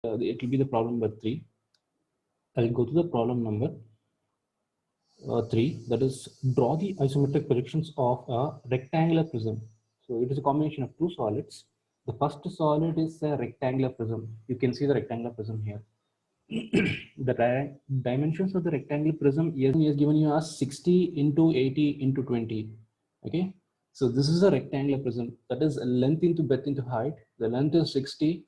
it will be the problem number 3. I'll go to the problem number 3, that is draw the isometric projections of a rectangular prism. So it is a combination of two solids. The first solid is a rectangular prism. You can see the rectangular prism here. The dimensions of the rectangular prism is given you as 60 into 80 into 20. Okay, so this is a rectangular prism, that is length into breadth into height. The length is 60.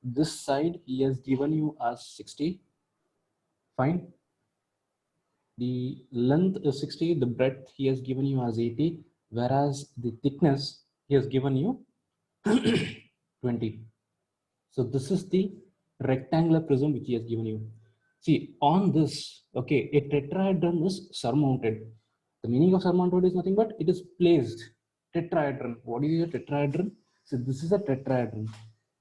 This side he has given you as 60. Fine. The length is 60, the breadth he has given you as 80, whereas the thickness he has given you 20. So this is the rectangular prism which he has given you. See, on this, okay, a tetrahedron is surmounted. The meaning of surmounted is nothing but it is placed. Tetrahedron. What is a tetrahedron? So this is a tetrahedron.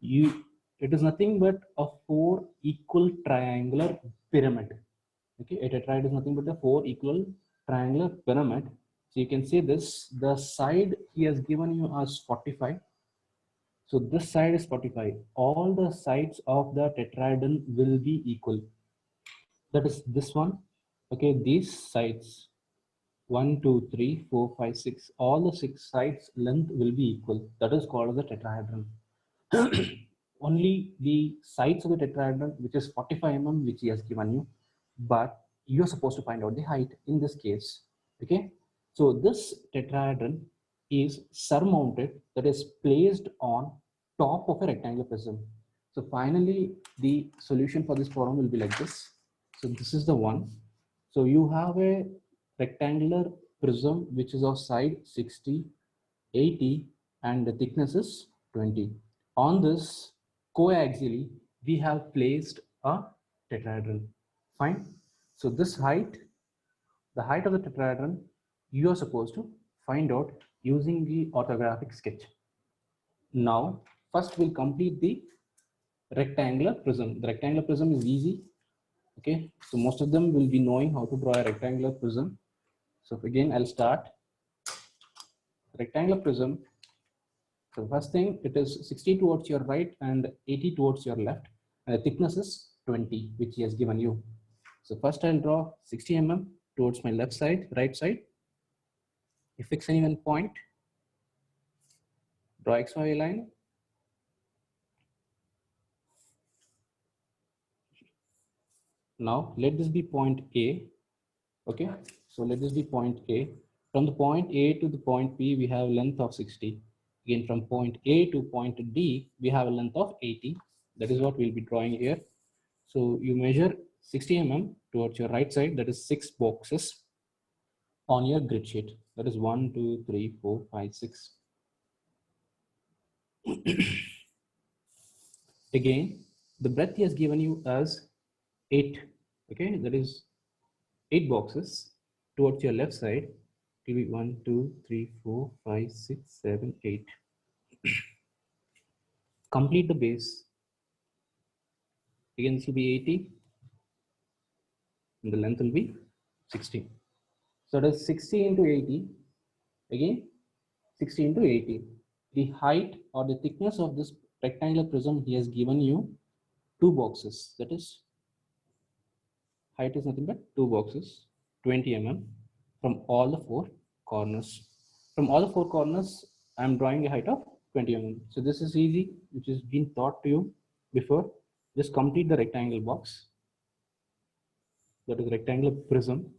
It is nothing but a 4 equal triangular pyramid. Okay, a tetrahedron is nothing but a 4 equal triangular pyramid. So you can say this, the side he has given you as 45. So this side is 45. All the sides of the tetrahedron will be equal. That is this one. Okay, these sides 1, 2, 3, 4, 5, 6. All the 6 sides length will be equal. That is called the tetrahedron. Only the sides of the tetrahedron, which is 45 mm, which he has given you, but you're supposed to find out the height in this case. Okay, so this tetrahedron is surmounted, that is placed on top of a rectangular prism. So finally the solution for this problem will be like this. So this is the one. So you have a rectangular prism which is of side 60, 80 and the thickness is 20. On this coaxially we have placed a tetrahedron. Fine. So this height, the height of the tetrahedron, you are supposed to find out using the orthographic sketch. Now first we'll complete the rectangular prism. The rectangular prism is easy. Okay, so most of them will be knowing how to draw a rectangular prism. So again I'll start. Rectangular prism. So first thing, it is 60 towards your right and 80 towards your left, and the thickness is 20, which he has given you. So first I'll draw 60 mm towards my left side, right side. You fix any one point, draw XY line. Now let this be point A. Okay, so let this be point A. From the point A to the point B, we have length of 60. Again, from point A to point D, we have a length of 80. That is what we'll be drawing here. So you measure 60 mm towards your right side, that is 6 boxes on your grid sheet. That is 1, 2, 3, 4, 5, 6. Again, the breadth he has given you as 8. Okay, that is 8 boxes towards your left side. It will be 1, 2, 3, 4, 5, 6, 7, 8. Complete the base. Again, this will be 80. And the length will be 60. So that is 60 into 80. Again, 60 into 80. The height or the thickness of this rectangular prism, he has given you 2 boxes. That is, height is nothing but 2 boxes, 20 mm from all the 4 corners. From all the 4 corners, I am drawing a height of 20 mm. So this is easy, which has been taught to you before. Just complete the rectangle box. That is rectangular prism.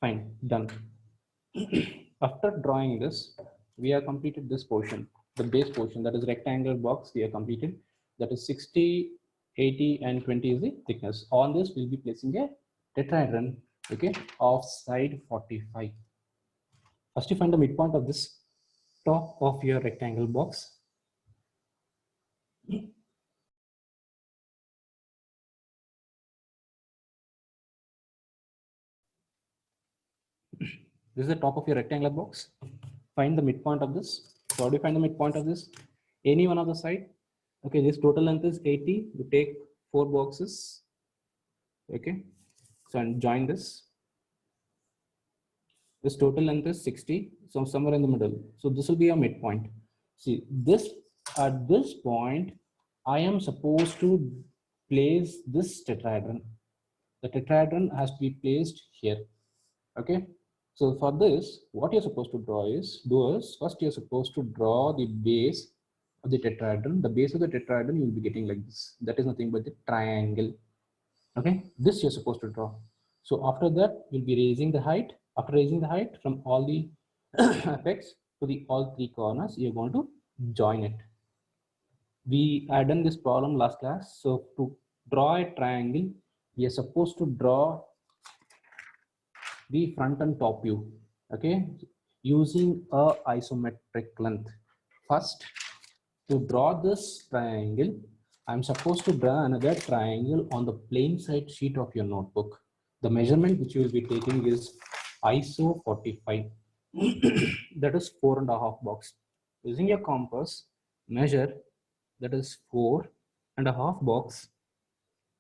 Fine, done. After drawing this, we have completed this portion, the base portion, that is rectangular box we have completed. That is 60, 80 and 20 is the thickness. On this, we'll be placing a tetrahedron, okay, of side 45. First, you find the midpoint of this top of your rectangle box. This is the top of your rectangular box. Find the midpoint of this. So how do you find the midpoint of this? Any one of the side. Okay, this total length is 80. You take 4 boxes. Okay, so and join this. This total length is 60, so somewhere in the middle. So this will be a midpoint. See, this at this point, I am supposed to place this tetrahedron. The tetrahedron has to be placed here. Okay. So for this, what you're supposed to draw is, first you're supposed to draw the base of the tetrahedron. The base of the tetrahedron you will be getting like this. That is nothing but the triangle. Okay, this you're supposed to draw. So after that, we'll be raising the height. After raising the height from all the apex to the all three corners, you're going to join it. We had done this problem last class. So to draw a triangle, we are supposed to draw the front and top view. Okay, using a isometric length. First, to draw this triangle, I'm supposed to draw another triangle on the plain side sheet of your notebook. The measurement which you will be taking is ISO 45. That is 4.5 box. Using your compass, measure, that is 4.5 box.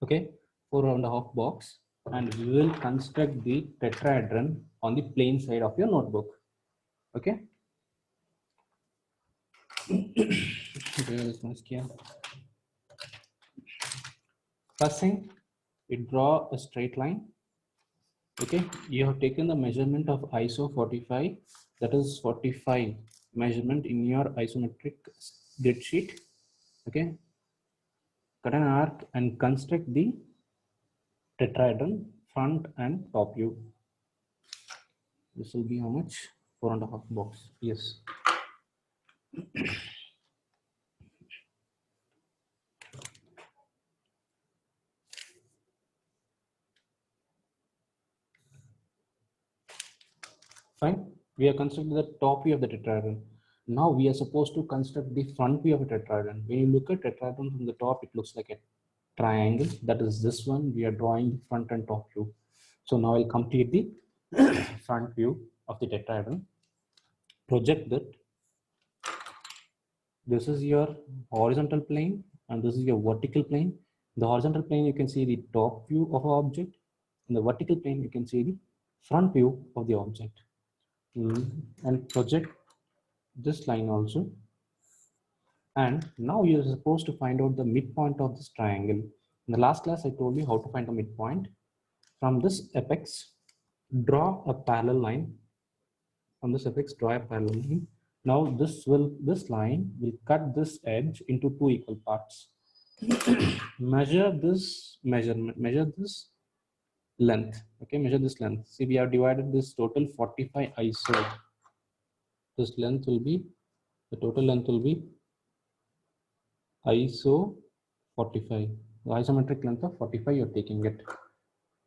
Okay, 4.5 box, and we will construct the tetrahedron on the plain side of your notebook. Okay. First thing, we draw a straight line. Okay, you have taken the measurement of ISO 45, that is 45 measurement in your isometric grid sheet. Okay, cut an arc and construct the tetrahedron front and top view. This will be how much? 4.5 box. Yes. Fine. We are constructing the top view of the tetrahedron. Now we are supposed to construct the front view of a tetrahedron. When you look at tetrahedron from the top, it looks like a triangle. That is this one. We are drawing the front and top view. So now I'll complete the front view of the tetrahedron. Project that. This is your horizontal plane and this is your vertical plane. In the horizontal plane, you can see the top view of an object. In the vertical plane, you can see the front view of the object. And project this line also. And now you're supposed to find out the midpoint of this triangle. In the last class, I told you how to find the midpoint. From this apex, draw a parallel line. From this apex, draw a parallel line. Now this line will cut this edge into two equal parts. Measure this length. Okay, measure this length. See, we have divided this total 45 ISO. This length will be, the total length will be ISO 45. The isometric length of 45 you're taking it.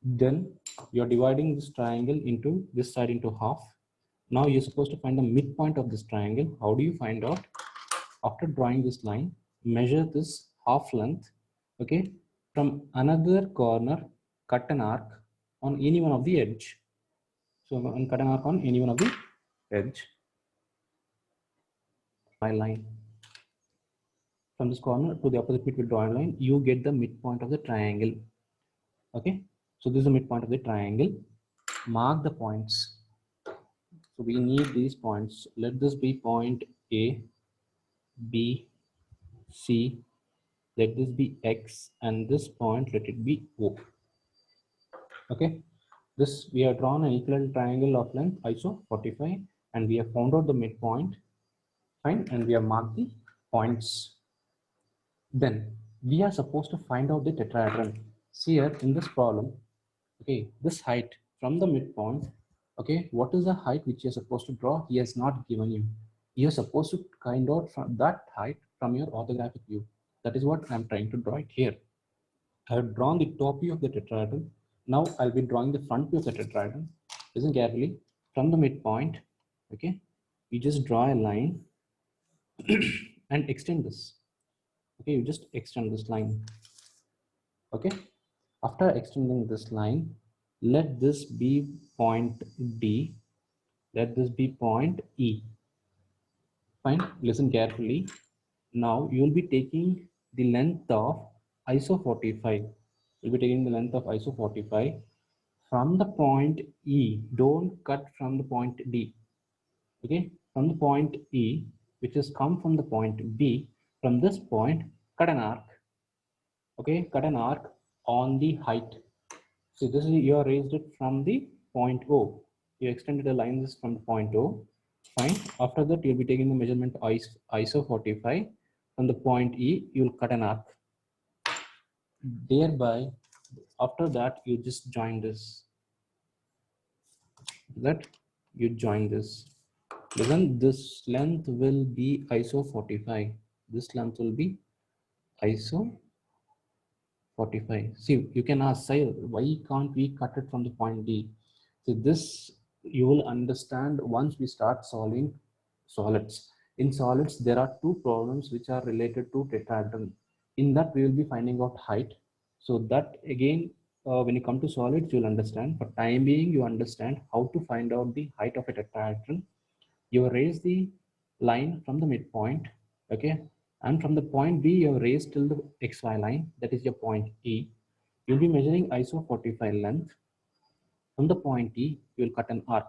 Then you're dividing this triangle into this side into half. Now you're supposed to find the midpoint of this triangle. How do you find out? After drawing this line, measure this half length. Okay, from another corner, cut an arc on any one of the edge. So cut an arc on any one of the edge. My line. From this corner to the opposite pit with drawing line, you get the midpoint of the triangle. Okay, so this is the midpoint of the triangle. Mark the points. So we need these points. Let this be point A, B, C. Let this be X, and this point let it be O. Okay, this we have drawn an equilateral triangle of length ISO 45, and we have found out the midpoint. Fine, and we have marked the points. Then we are supposed to find out the tetrahedron. See here in this problem, okay, this height from the midpoint, okay, what is the height which you're supposed to draw? He has not given you. You're supposed to find out from that height from your orthographic view. That is what I'm trying to draw it here. I have drawn the top view of the tetrahedron. Now I'll be drawing the front view of the tetrahedron. Listen carefully. From the midpoint, okay, you just draw a line and extend this. Okay, you just extend this line. Okay, after extending this line, let this be point D, let this be point E. Fine, listen carefully. Now you will be taking the length of ISO 45. You'll be taking the length of ISO 45 from the point E, don't cut from the point D. Okay, from the point E, which has come from the point B, from this point, cut an arc. Okay, cut an arc on the height. So this is, you have raised it from the point O. You extended the lines from the point O. Fine. After that, you'll be taking the measurement ISO 45. From the point E, you'll cut an arc. Thereby, after that, you just join this. That you join this. Then this length will be ISO 45. This length will be ISO 45. See, you can ask, Sir, why can't we cut it from the point D? So this you will understand once we start solving solids. In solids, there are two problems which are related to tetrahedron. In that, we will be finding out height. So that again, when you come to solids, you'll understand. For time being, you understand how to find out the height of a tetrahedron. You raise the line from the midpoint, okay, and from the point B, you raise till the XY line, that is your point E. You'll be measuring ISO 45 length. From the point E, you will cut an arc.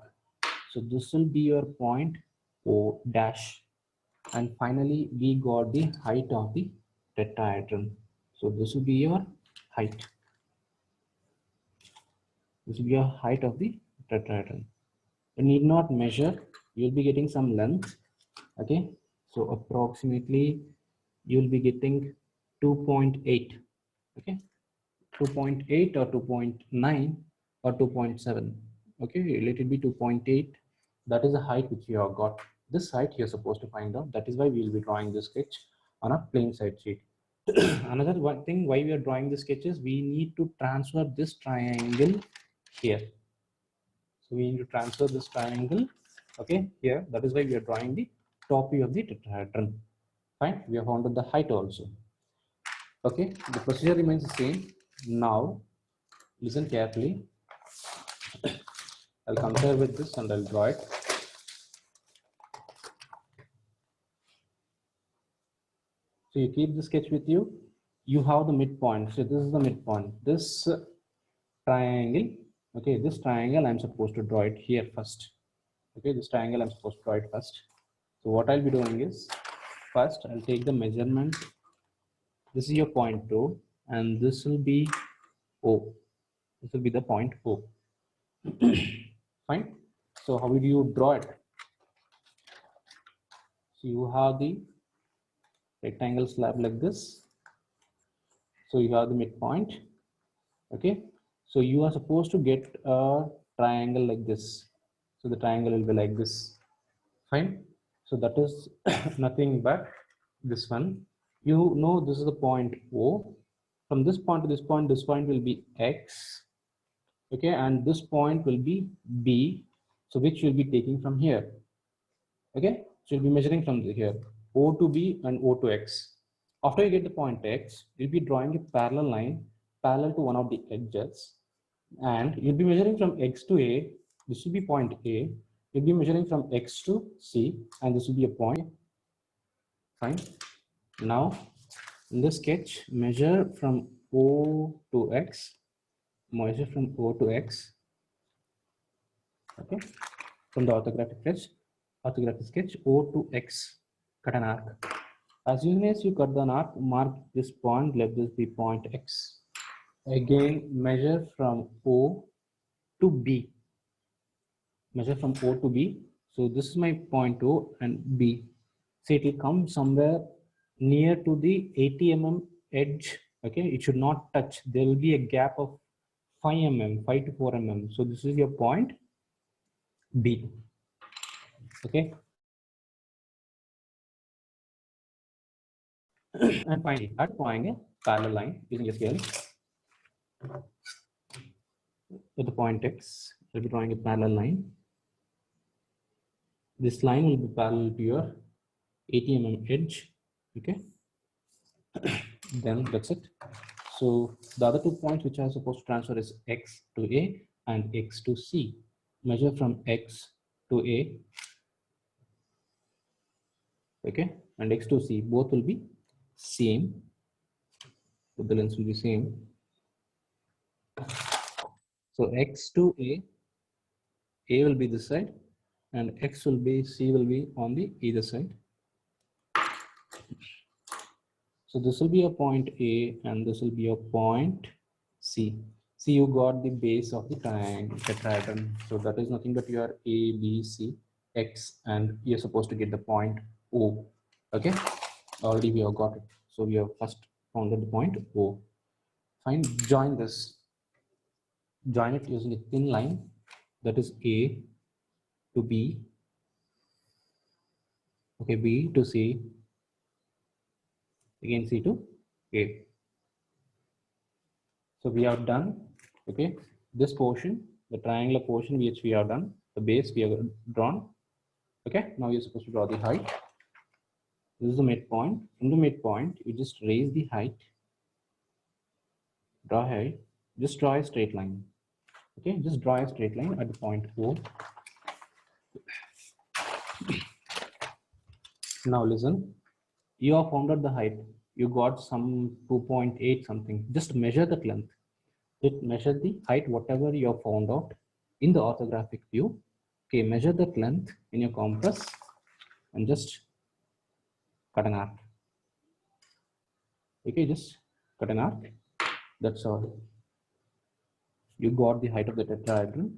So this will be your point O dash. And finally, we got the height of the tetrahedron. So this will be your height. This will be your height of the tetrahedron. You need not measure, you'll be getting some length. Okay, so approximately you'll be getting 2.8. Okay, 2.8 or 2.9 or 2.7. Okay, let it be 2.8. That is the height which you have got. This height you're supposed to find out. That is why we will be drawing this sketch on a plain side sheet. Another one thing why we are drawing the sketches, we need to transfer this triangle here. So we need to transfer this triangle, okay, here. That is why we are drawing the top view of the tetrahedron. Fine, we have found the height also. Okay, the procedure remains the same. Now, listen carefully. I'll compare with this and I'll draw it. So you keep the sketch with you. You have the midpoint. So this is the midpoint. This triangle, okay, this triangle I'm supposed to draw it here first. Okay, this triangle I'm supposed to draw it first. So what I'll be doing is, first I'll take the measurement. This is your point O, and this will be O. This will be the point O. Fine. So how will you draw it? So you have the rectangle slab like this. So you have the midpoint. Okay. So you are supposed to get a triangle like this. So the triangle will be like this. Fine. So that is nothing but this one. You know this is the point O. From this point to this point will be X. Okay, and this point will be B. So which you'll be taking from here. Okay, so you'll be measuring from here, O to B and O to X. After you get the point X, you'll be drawing a parallel line parallel to one of the edges, and you'll be measuring from X to A. This will be point A. You'll be measuring from X to C, and this will be a point. Fine. Now, in this sketch, measure from O to X. Measure from O to X. Okay, from the orthographic sketch O to X. Cut an arc. As soon as you cut the arc, mark this point. Let this be point X. Again, measure from O to B. Measure from O to B. So this is my point O and B. So it will come somewhere near to the 80 mm edge. Okay, it should not touch. There will be a gap of 5 mm, 5 to 4 mm. So this is your point B. Okay. And finally, start drawing a parallel line using a scale. At the point X, I'll be drawing a parallel line. This line will be parallel to your 80 mm edge. Okay. Then that's it. So the other 2 points which are supposed to transfer is X to A and X to C. Measure from X to A. Okay, and X to C, both will be same. So the lengths will be same. So x to A will be this side, and x will be, C will be on the either side. So this will be a point A and this will be a point C. See, you got the base of the triangle tetrahedron. So that is nothing but your A, B, C, X, and you're supposed to get the point O. Okay, already we have got it. So we have first founded the point O. Fine, join this. Join it using a thin line, that is A to B. Okay, B to C, again C to A. So we have done, okay, this portion, the triangular portion which we have done, the base we have drawn. Okay, now you're supposed to draw the height. This is the midpoint. From the midpoint, you just raise the height, draw height, just draw a straight line. Okay, just draw a straight line at the point O. Now listen, you have found out the height. You got some 2.8 something. Just measure that length. Measure the height, whatever you have found out in the orthographic view. Okay, measure that length in your compass and just cut an arc. Okay, just cut an arc. That's all. You got the height of the tetrahedron.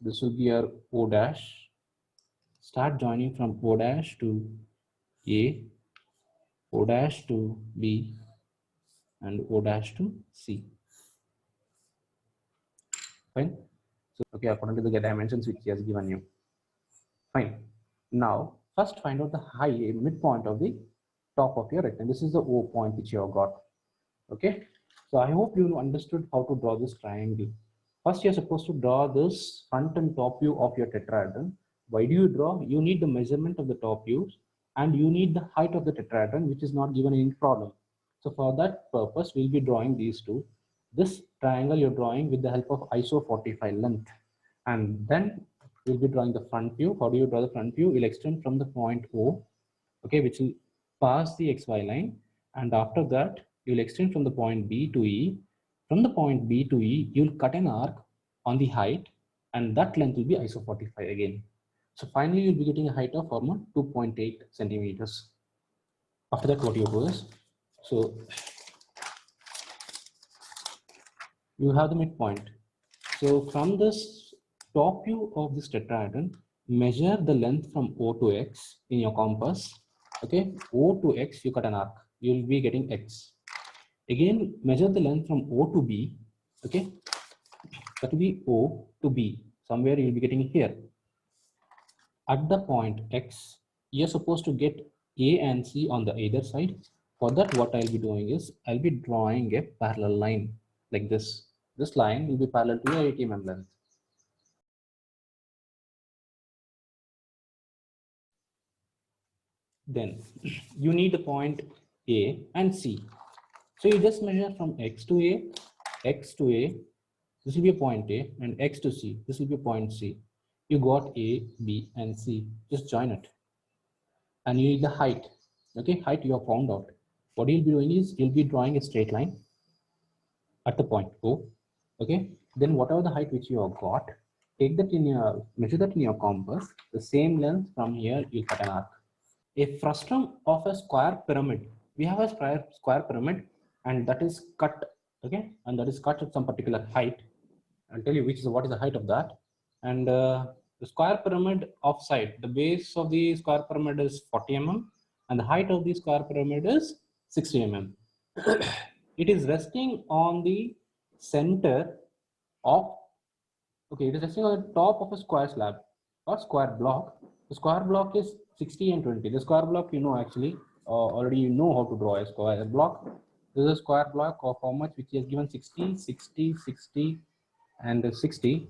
This will be your O dash. Start joining from O dash to A, O dash to B, and O dash to C. Fine. So, okay, according to the dimensions which he has given you. Fine. Now, first find out the height, midpoint of the top of your rectangle. This is the O point which you have got. Okay. So I hope you understood how to draw this triangle. First, you're supposed to draw this front and top view of your tetrahedron. Why do you draw? You need the measurement of the top views and you need the height of the tetrahedron, which is not given in any problem. So for that purpose, we'll be drawing these two. This triangle you're drawing with the help of ISO 45 length. And then we'll be drawing the front view. How do you draw the front view? You'll extend from the point O, okay, which will pass the XY line. And after that, you'll extend from the point B to E. From the point B to E, you'll cut an arc on the height, and that length will be ISO 45 again. So finally, you'll be getting a height of almost 2.8 centimeters. After that, what you do is, so you have the midpoint. So from this top view of this tetrahedron, measure the length from O to X in your compass. Okay, O to X, you cut an arc. You'll be getting X. Again, measure the length from O to B. Okay, that will be O to B. Somewhere you'll be getting here. At the point X, you're supposed to get A and C on the either side. For that, what I'll be doing is I'll be drawing a parallel line like this. This line will be parallel to your 80 mm length. Then you need the point A and C. So you just measure from X to A, X to A, this will be a point A, and X to C, this will be a point C. You got A, B, and C. Just join it. And you need the height. Okay, height you have found out. What you'll be doing is you'll be drawing a straight line at the point O. Okay, then whatever the height which you have got, take that in your, measure that in your compass. The same length from here, you cut an arc. A frustum of a square pyramid. We have a square pyramid, and that is cut. Okay, and that is cut at some particular height. I'll tell you what is the height of that. And the square pyramid of side, the base of the square pyramid is 40 mm, and the height of the square pyramid is 60 mm. It is resting on the center of, okay, it is resting on the top of a square slab or square block. The square block is 60 and 20. The square block, you know, actually already you know how to draw a square block. This is a square block of how much, which is given 60, 60, 60, and 60.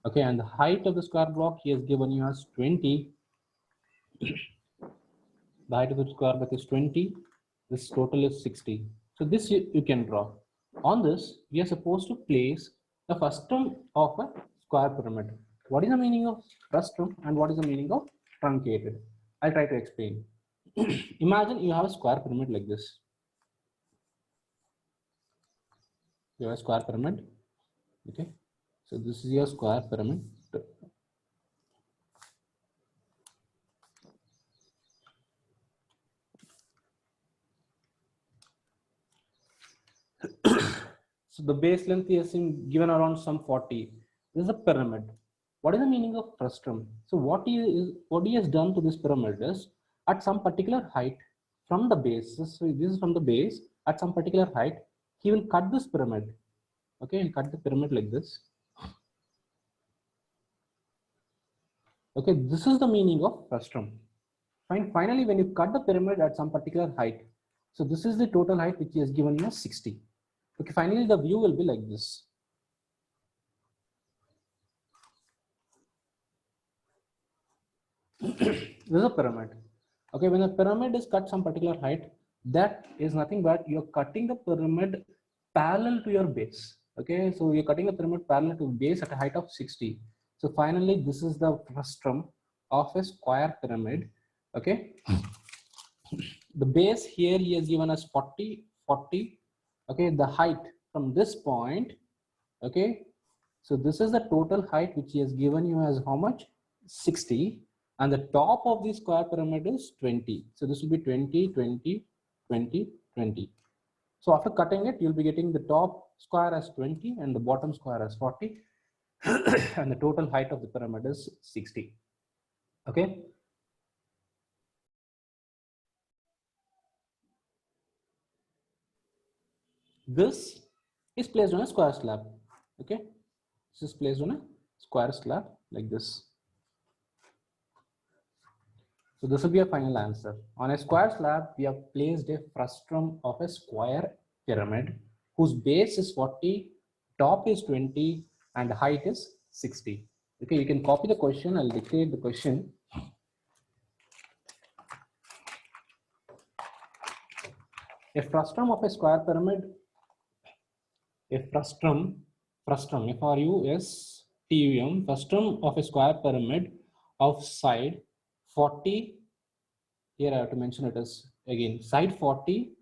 Okay, and the height of the square block he has given you as 20. The height of the square block is 20. This total is 60. So this you can draw. On this, we are supposed to place the frustum of a square pyramid. What is the meaning of frustum and what is the meaning of truncated? I'll try to explain. Imagine you have a square pyramid like this. You have a square pyramid. Okay. So this is your square pyramid. So the base length is given around some 40. This is a pyramid. What is the meaning of frustum? So what he has done to this pyramid is at some particular height from the base. So this is from the base. At some particular height, he will cut this pyramid. Okay, he'll cut the pyramid like this. Okay, this is the meaning of frustum. Fine. Finally, when you cut the pyramid at some particular height, so this is the total height which he has given you as 60. Okay, finally the view will be like this. This is a pyramid. Okay, when a pyramid is cut some particular height, that is nothing but you're cutting the pyramid parallel to your base. Okay, so you're cutting the pyramid parallel to base at a height of 60. So finally, this is the frustum of a square pyramid. Okay, the base here he has given us 40, 40. Okay, the height from this point. Okay, so this is the total height which he has given you as how much? 60. And the top of the square pyramid is 20. So this will be 20, 20, 20, 20. So after cutting it, you'll be getting the top square as 20 and the bottom square as 40. And the total height of the pyramid is 60. Okay. This is placed on a square slab. Okay. This is placed on a square slab like this. So this will be a final answer. On a square slab, we have placed a frustum of a square pyramid whose base is 40, top is 20, and height is 60. Okay, you can copy the question. I'll dictate the question. A frustum of a square pyramid, a frustum, F-R-U-S-T-U-M, frustum of a square pyramid of side 40, here I have to mention it as again, side 40,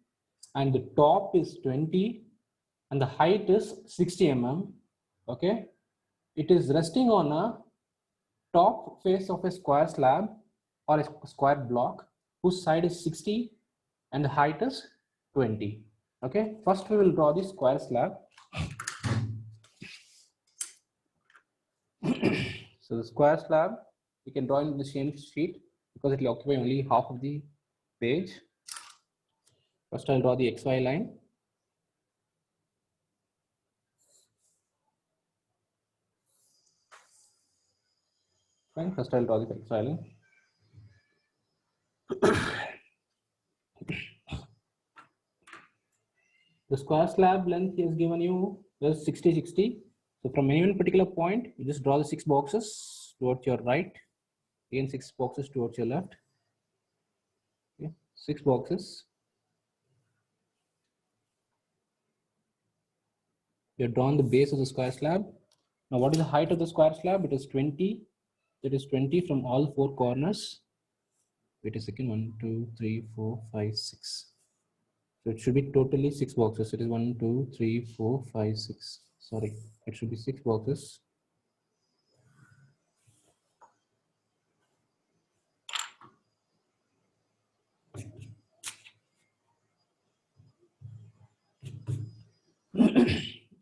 and the top is 20, and the height is 60 mm. Okay, it is resting on a top face of a square slab or a square block whose side is 60 and the height is 20. Okay, first we will draw the square slab. So the square slab you can draw in the same sheet because it will occupy only half of the page. First I'll draw the XY line. Fine, first I'll draw the XY line. The square slab length he has given you is 60, 60. So from any one particular point, you just draw the 6 boxes towards your right, again 6 boxes towards your left. Okay, 6 boxes. You have drawn the base of the square slab. Now what is the height of the square slab? It is 20. That is 20 from all 4 corners. Wait a second, 1, 2, 3, 4, 5, 6. So it should be totally 6 boxes. It is 1, 2, 3, 4, 5, 6. Sorry, it should be 6 boxes.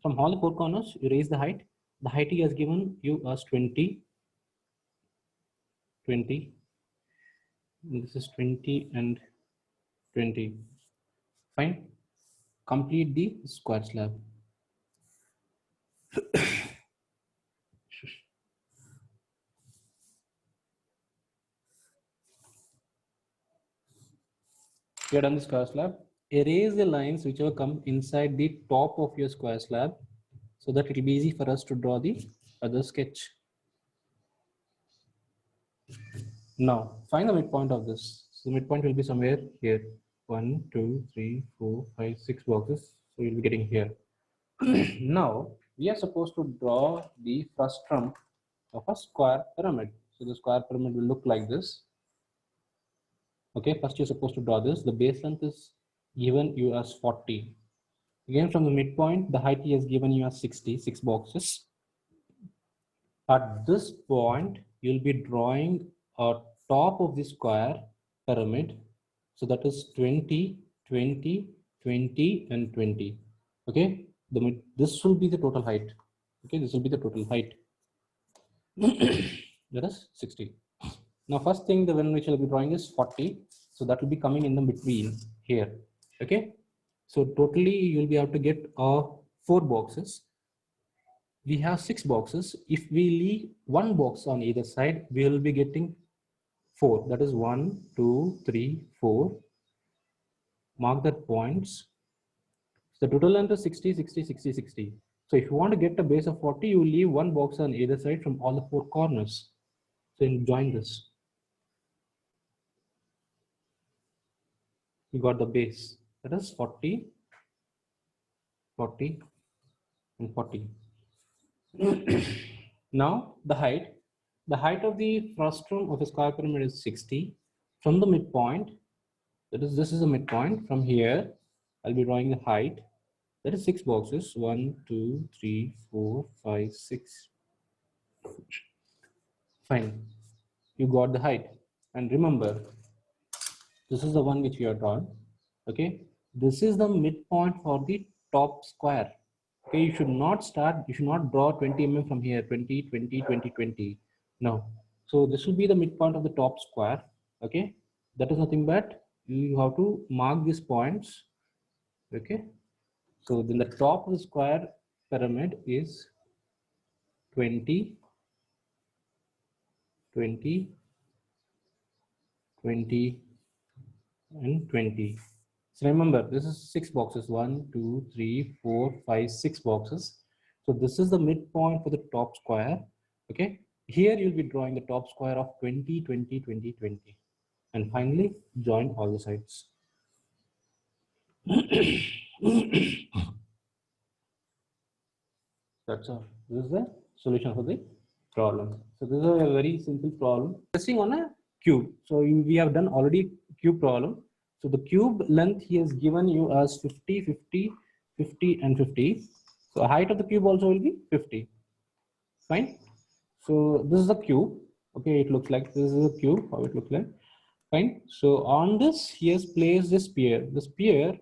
From all the 4 corners, you raise the height. The height he has given you as 20. 20. And this is 20 and 20. Fine. Complete the square slab. You have done the square slab. Erase the lines which will come inside the top of your square slab so that it will be easy for us to draw the other sketch. Now, find the midpoint of this. So the midpoint will be somewhere here. 1, 2, 3, 4, 5, 6 boxes. So you'll be getting here. Now, we are supposed to draw the frustum of a square pyramid. So the square pyramid will look like this. Okay, first you're supposed to draw this. The base length is given you as 40. Again, from the midpoint, the height he has given you as 60, 6 boxes. At this point, you'll be drawing a top of the square pyramid. So that is 20, 20, 20, and 20. Okay, this will be the total height. Okay, this will be the total height. That is 60. Now, first thing the one which I'll be drawing is 40. So that will be coming in the between here. Okay, so totally you'll be able to get 4 boxes. We have 6 boxes. If we leave one box on either side, we will be getting 4. That is 1, 2, 3, 4. Mark that points. So the total length is 60, 60, 60, 60. So if you want to get a base of 40, you leave one box on either side from all the 4 corners. So you join this. You got the base. That is 40, 40, and 40. Now the height. The height of the frustum of a square pyramid is 60. From the midpoint, this is the midpoint. From here, I'll be drawing the height. That is 6 boxes. 1, 2, 3, 4, 5, 6. Fine. You got the height. And remember, this is the one which we are drawn. Okay. This is the midpoint for the top square. Okay. You should not draw 20 mm from here. 20, 20, 20, 20. No. So this will be the midpoint of the top square. Okay. That is nothing but you have to mark these points. Okay. So then the top of the square pyramid is 20, 20, 20, and 20. So remember, this is 6 boxes. 1, 2, 3, 4, 5, 6 boxes. So this is the midpoint for the top square. Okay. Here you'll be drawing the top square of 20, 20, 20, 20. And finally, join all the sides. That's all. This is the solution for the problem. So this is a very simple problem. Testing on a cube. So we have done already cube problem. So the cube length he has given you as 50, 50, 50, and 50. So height of the cube also will be 50. Fine. So this is the cube. Okay, it looks like this is a cube. How it looks like. Fine. So on this, he has placed the sphere. The sphere.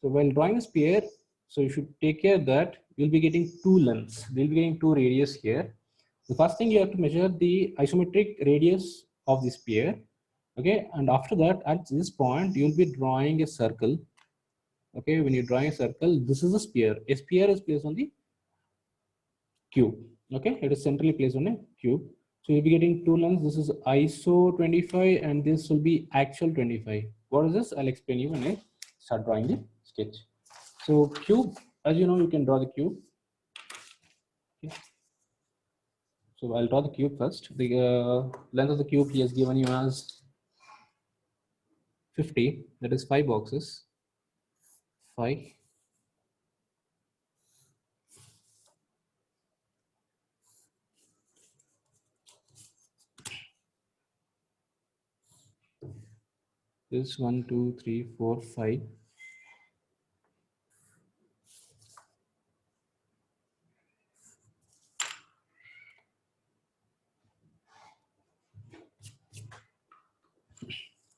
So while drawing a sphere, so you should take care that you'll be getting 2 lengths. They'll be getting 2 radius here. The first thing you have to measure the isometric radius of the sphere. Okay, and after that, at this point, you'll be drawing a circle. Okay, when you're drawing a circle, this is a sphere. A sphere is placed on the cube. Okay, it is centrally placed on a cube. So you'll be getting 2 lengths. This is ISO 25 and this will be actual 25. What is this? I'll explain you when I start drawing the sketch. So cube, as you know, you can draw the cube. Okay. So I'll draw the cube first. The length of the cube he has given you as 50. That is 5 boxes. 5. This 1, 2, 3, 4, 5.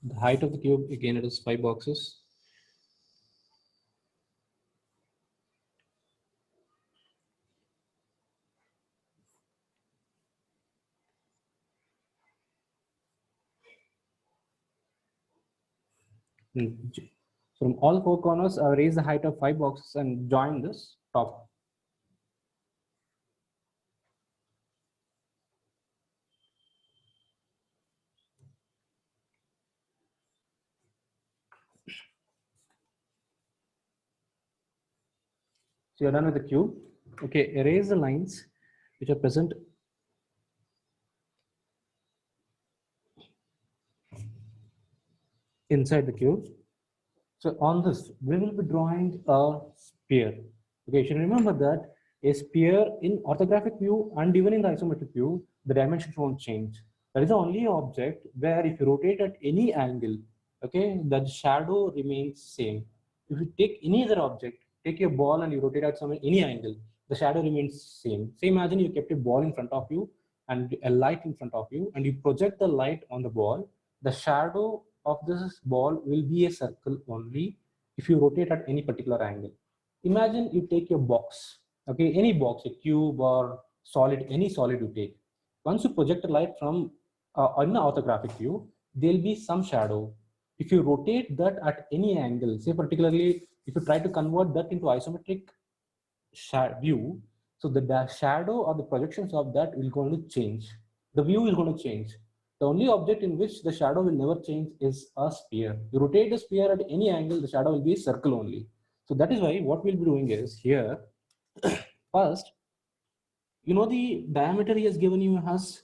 The height of the cube, again, it is 5 boxes. From all 4 corners, I'll raise the height of 5 boxes and join this top. So you're done with the cube. Okay, erase the lines which are present inside the cube. So on this, we will be drawing a sphere. Okay, you should remember that a sphere in orthographic view and even in the isometric view, the dimensions won't change. That is the only object where if you rotate at any angle, okay, the shadow remains same. If you take any other object, take your ball and you rotate at any angle, the shadow remains same. So imagine you kept a ball in front of you and a light in front of you, and you project the light on the ball, the shadow of this ball will be a circle only if you rotate at any particular angle. Imagine you take your box, okay, any box, a cube or solid, any solid you take. Once you project a light from in the orthographic view, there'll be some shadow. If you rotate that at any angle, say particularly if you try to convert that into isometric view, so the shadow or the projections of that will going to change. The view is going to change. The only object in which the shadow will never change is a sphere. You rotate the sphere at any angle, the shadow will be a circle only. So that is why what we'll be doing is here, first, you know the diameter he has given you has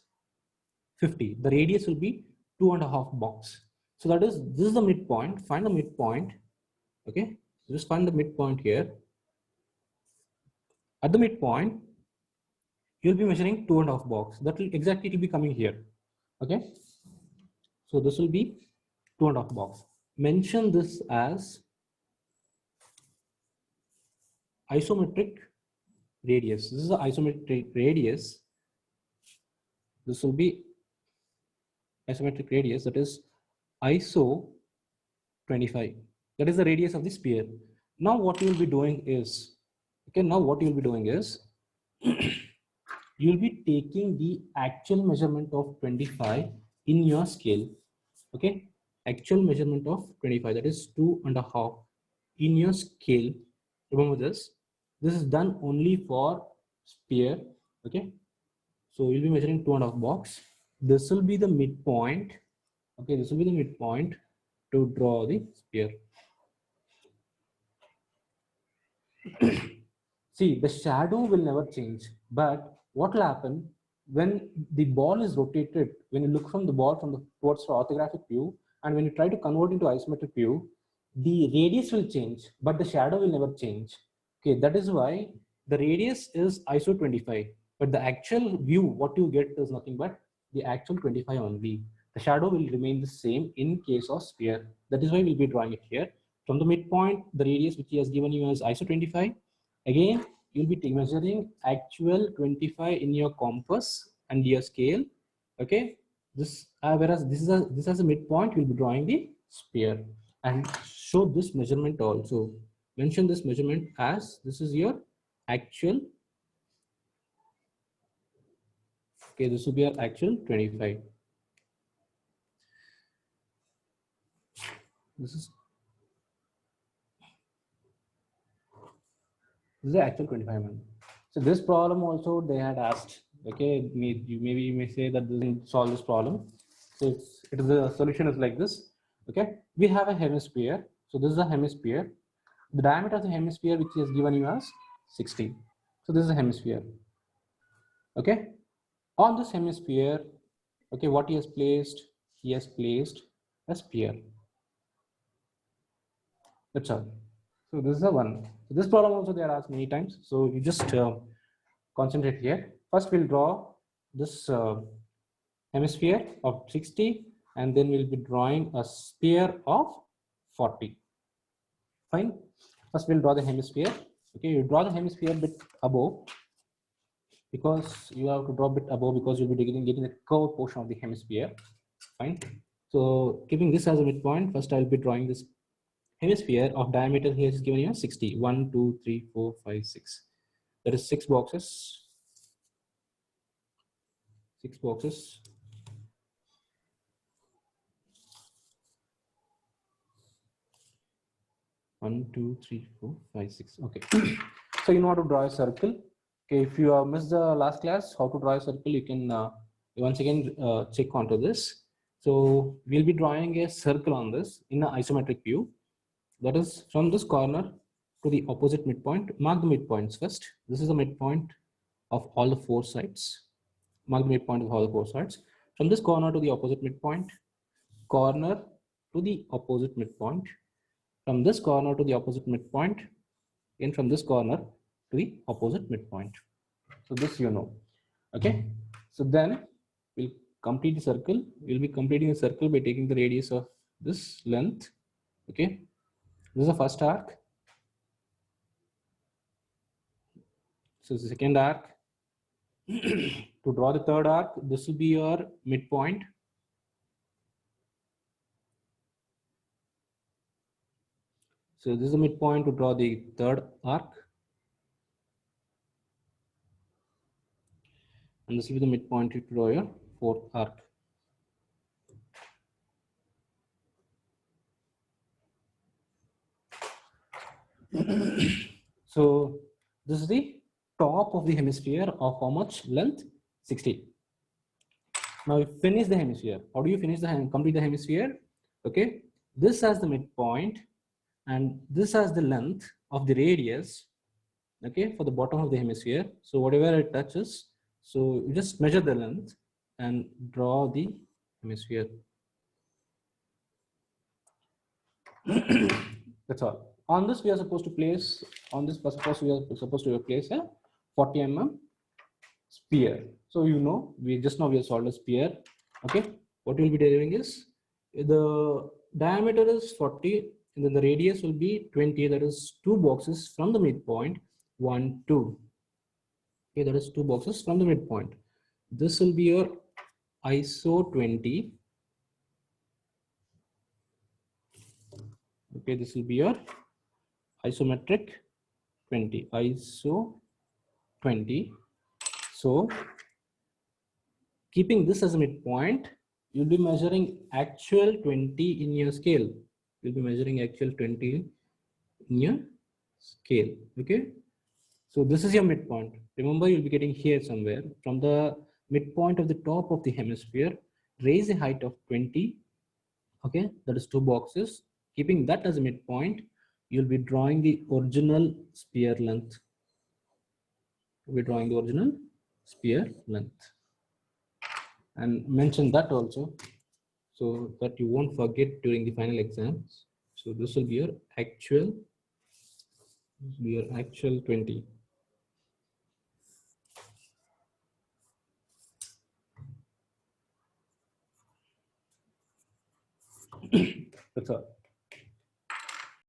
50. The radius will be 2.5 box. So that is, this is the midpoint. Find the midpoint. Okay, so just find the midpoint here. At the midpoint, you'll be measuring 2.5 box. That will exactly, it will be coming here. Okay, so this will be 2.5 box. Mention this as isometric radius. This is the isometric radius. This will be isometric radius, that is ISO 25. That is the radius of the sphere. Now what you will be doing is, okay, now what you will be doing is, you will be taking the actual measurement of 25 in your scale. Okay, actual measurement of 25, that is 2.5 in your scale. Remember this. This is done only for sphere. Okay, so you'll be measuring 2.5 box. This will be the midpoint. Okay, this will be the midpoint to draw the sphere. See, the shadow will never change, but what will happen when the ball is rotated, when you look from the ball from the towards the orthographic view, and when you try to convert into isometric view, the radius will change, but the shadow will never change. Okay, that is why the radius is ISO 25, but the actual view, what you get is nothing but the actual 25 only. The shadow will remain the same in case of sphere. That is why we'll be drawing it here. From the midpoint, the radius which he has given you as ISO 25. Again, you'll be measuring actual 25 in your compass and your scale. Okay, this whereas this has a midpoint, you'll be drawing the sphere and show this measurement also. Mention this measurement as this is your actual. Okay, this will be your actual 25. This is the actual 25 mm. So this problem also they had asked. Okay, maybe you may say that this didn't solve this problem. So the solution is like this. Okay, we have a hemisphere. So this is a hemisphere. The diameter of the hemisphere which is given you as 60. So this is a hemisphere. Okay, on this hemisphere, okay, what he has placed? He has placed a sphere. That's all. So this is the one. So this problem also they are asked many times. So you just concentrate here. First we'll draw this hemisphere of 60, and then we'll be drawing a sphere of 40. Fine. First we'll draw the hemisphere. Okay, you draw the hemisphere a bit above, because you have to draw a bit above because you'll be getting the curved portion of the hemisphere. Fine. So keeping this as a midpoint, first I'll be drawing this hemisphere of diameter here is given here 60. 1, 2, 3, 4, 5, 6. There is 6 boxes. 6 boxes. One, 2, 3, 4, 5, 6. Okay. So you know how to draw a circle. Okay, if you missed the last class, how to draw a circle, you can once again check onto this. So we'll be drawing a circle on this in an isometric view. That is from this corner to the opposite midpoint. Mark the midpoints first. This is the midpoint of all the 4 sides. Mark the midpoint of all the 4 sides. From this corner to the opposite midpoint, corner to the opposite midpoint, from this corner to the opposite midpoint, and from this corner to the opposite midpoint. So this you know. Okay. So then we'll complete the circle. We'll be completing the circle by taking the radius of this length. Okay. This is the first arc. So the second arc to To draw the third arc, this will be your midpoint. So this is the midpoint to draw the third arc. And this will be the midpoint to draw your fourth arc. So this is the top of the hemisphere of how much length? 60. Now you finish the hemisphere. How do you finish the complete the hemisphere? Okay, this has the midpoint and this has the length of the radius, okay, for the bottom of the hemisphere. So whatever it touches, so you just measure the length and draw the hemisphere. That's all. On this we are supposed to place, on this we are supposed to place a 40 mm sphere. So you know, we have solved a sphere. Okay, what we'll be deriving is the diameter is 40 and then the radius will be 20, that is 2 boxes from the midpoint, 1 2. Okay, that is 2 boxes from the midpoint. This will be your ISO 20. Okay, this will be your isometric 20, ISO 20. So keeping this as a midpoint, you'll be measuring actual 20 in your scale. You'll be measuring actual 20 in your scale. Okay, so this is your midpoint. Remember, you'll be getting here somewhere from the midpoint of the top of the hemisphere. Raise a height of 20. Okay, that is 2 boxes. Keeping that as a midpoint, you'll be drawing the original sphere length. You'll be drawing the original sphere length. And mention that also, so that you won't forget during the final exams. So this will be your actual 20. That's all.